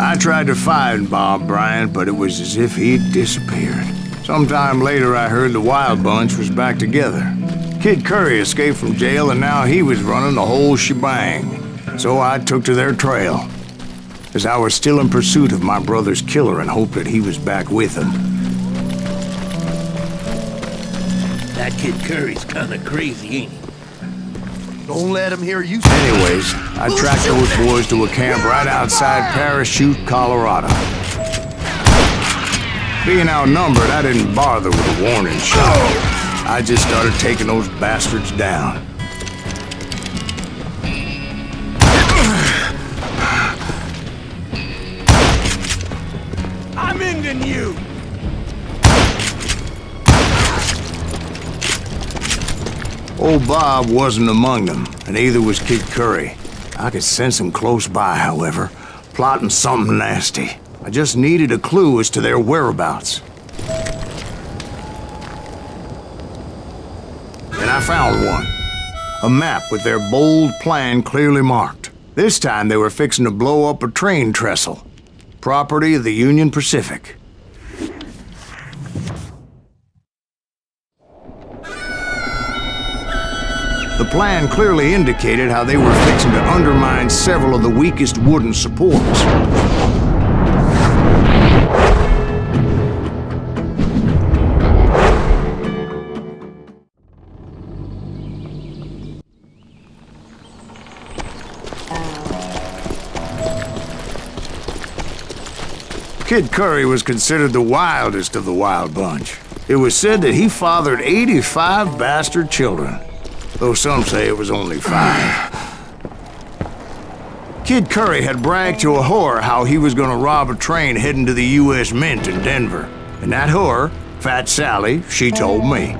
I tried to find Bob Bryant, but it was as if he'd disappeared. Sometime later, I heard the Wild Bunch was back together. Kid Curry escaped from jail, and now he was running the whole shebang. So I took to their trail, as I was still in pursuit of my brother's killer and hoped that he was back with him. That Kid Curry's kinda crazy, ain't he? Don't let him hear you say. Anyways, I tracked those boys to a camp right outside Parachute, Colorado. Being outnumbered, I didn't bother with a warning shot. I just started taking those bastards down. I'm ending you! Old Bob wasn't among them, and neither was Kid Curry. I could sense him close by, however, plotting something nasty. I just needed a clue as to their whereabouts. And I found one. A map with their bold plan clearly marked. This time they were fixing to blow up a train trestle. Property of the Union Pacific. The plan clearly indicated how they were fixing to undermine several of the weakest wooden supports. Kid Curry was considered the wildest of the Wild Bunch. It was said that he fathered 85 bastard children, though some say it was only 5. Kid Curry had bragged to a whore how he was gonna rob a train heading to the U.S. Mint in Denver. And that whore, Fat Sally, she told me.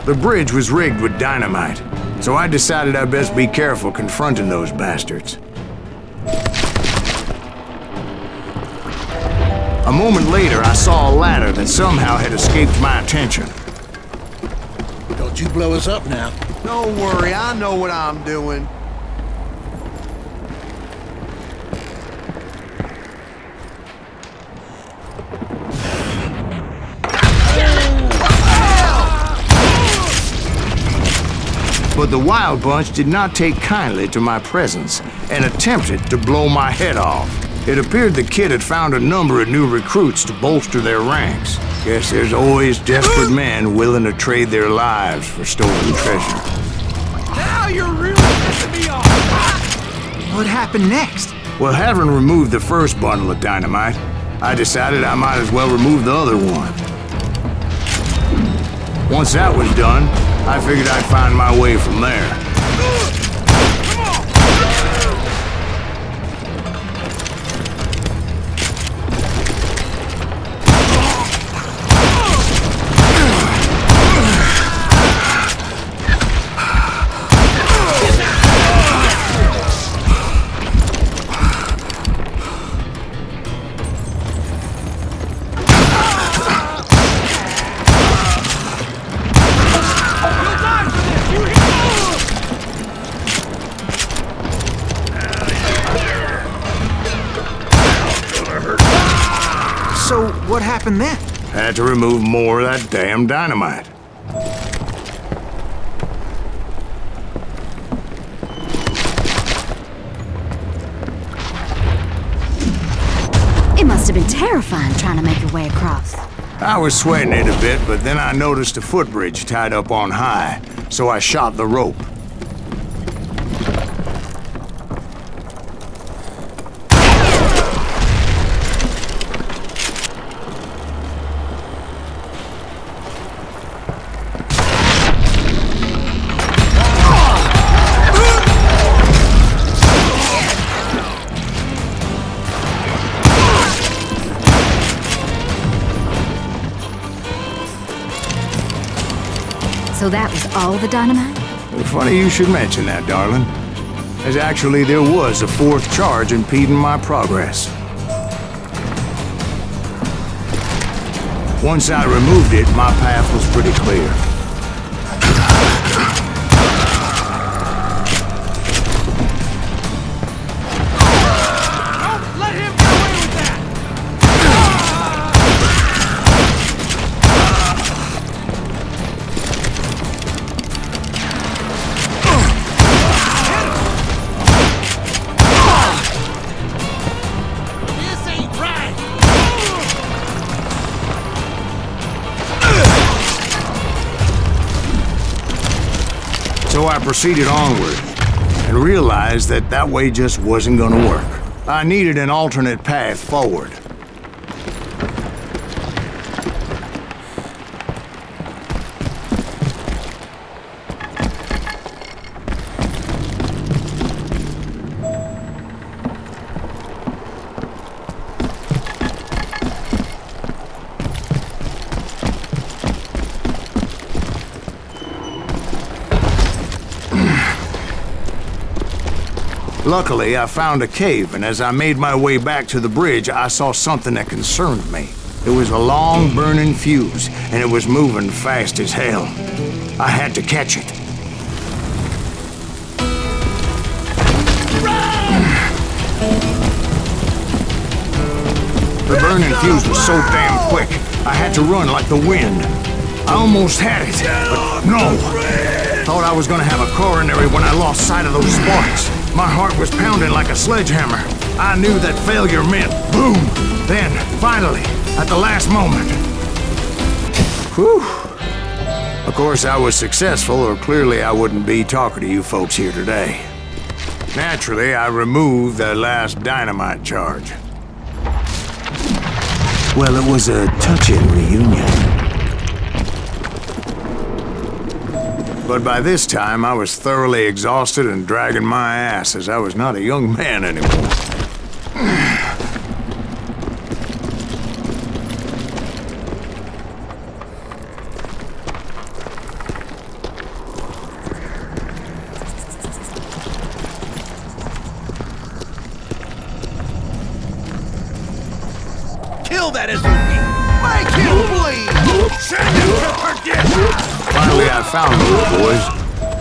The bridge was rigged with dynamite, so I decided I'd best be careful confronting those bastards. A moment later, I saw a ladder that somehow had escaped my attention. Don't you blow us up now. Don't worry, I know what I'm doing. But the Wild Bunch did not take kindly to my presence and attempted to blow my head off. It appeared the kid had found a number of new recruits to bolster their ranks. Guess there's always desperate men willing to trade their lives for stolen treasure. Now you're really pissing me off! What happened next? Well, having removed the first bundle of dynamite, I decided I might as well remove the other one. Once that was done, I figured I'd find my way from there. So, what happened then? Had to remove more of that damn dynamite. It must have been terrifying trying to make your way across. I was sweating it a bit, but then I noticed a footbridge tied up on high, so I shot the rope. So that was all the dynamite? Funny you should mention that, darling. As actually there was a fourth charge impeding my progress. Once I removed it, my path was pretty clear. So I proceeded onward and realized that that way just wasn't gonna work. I needed an alternate path forward. Luckily, I found a cave, and as I made my way back to the bridge, I saw something that concerned me. It was a long, burning fuse, and it was moving fast as hell. I had to catch it. The burning fuse was so damn quick, I had to run like the wind. I almost had it, but no. Thought I was gonna have a coronary when I lost sight of those sparks. My heart was pounding like a sledgehammer. I knew that failure meant boom. Then, finally, at the last moment. Whew. Of course, I was successful, or clearly I wouldn't be talking to you folks here today. Naturally, I removed the last dynamite charge. Well, it was a touching reunion. But by this time, I was thoroughly exhausted and dragging my ass, as I was not a young man anymore. Kill that SOB! Make him bleed! Send him to perdition! Finally, I found those boys.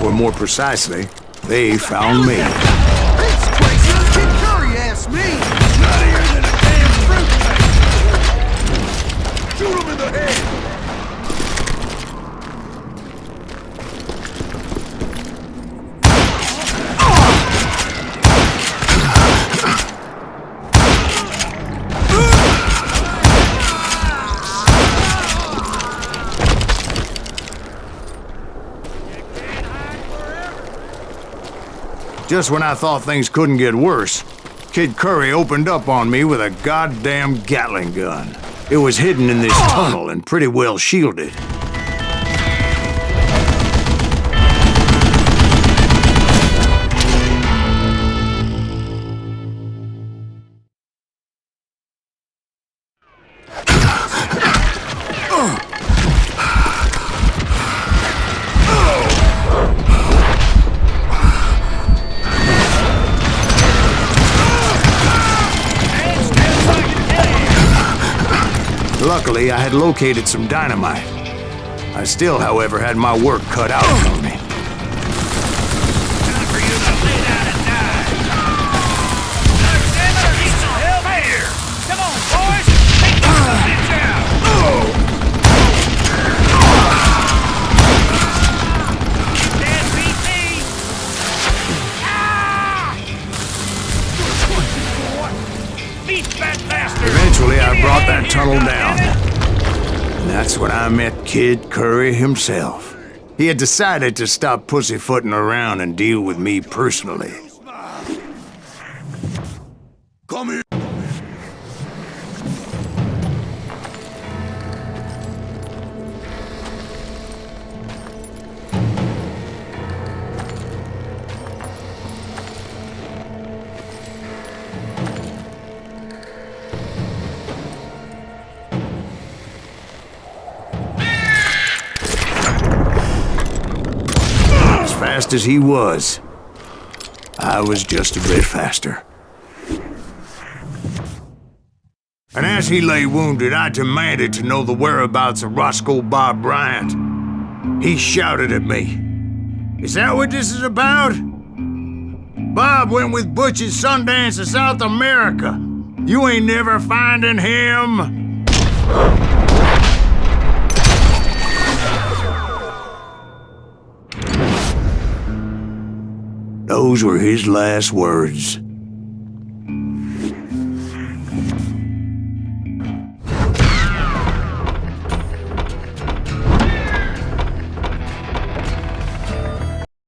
Or more precisely, they found me. It's crazy! Kid Curry asked me! Nuttier than a damn fruit cake! Shoot him in the head! Just when I thought things couldn't get worse, Kid Curry opened up on me with a goddamn Gatling gun. It was hidden in this tunnel and pretty well shielded. Luckily, I had located some dynamite. I still, however, had my work cut out for me. Time for you to lay down and die! Need some help here! Come on, boys! Take this bitch out! Dead BT! Ah! Beat that bastard! Eventually, I brought that tunnel down. And that's when I met Kid Curry himself. He had decided to stop pussyfooting around and deal with me personally. Come here! Fast as he was, I was just a bit faster. And as he lay wounded, I demanded to know the whereabouts of Roscoe Bob Bryant. He shouted at me, "Is that what this is about? Bob went with Butch's Sundance to South America. You ain't never finding him." Those were his last words.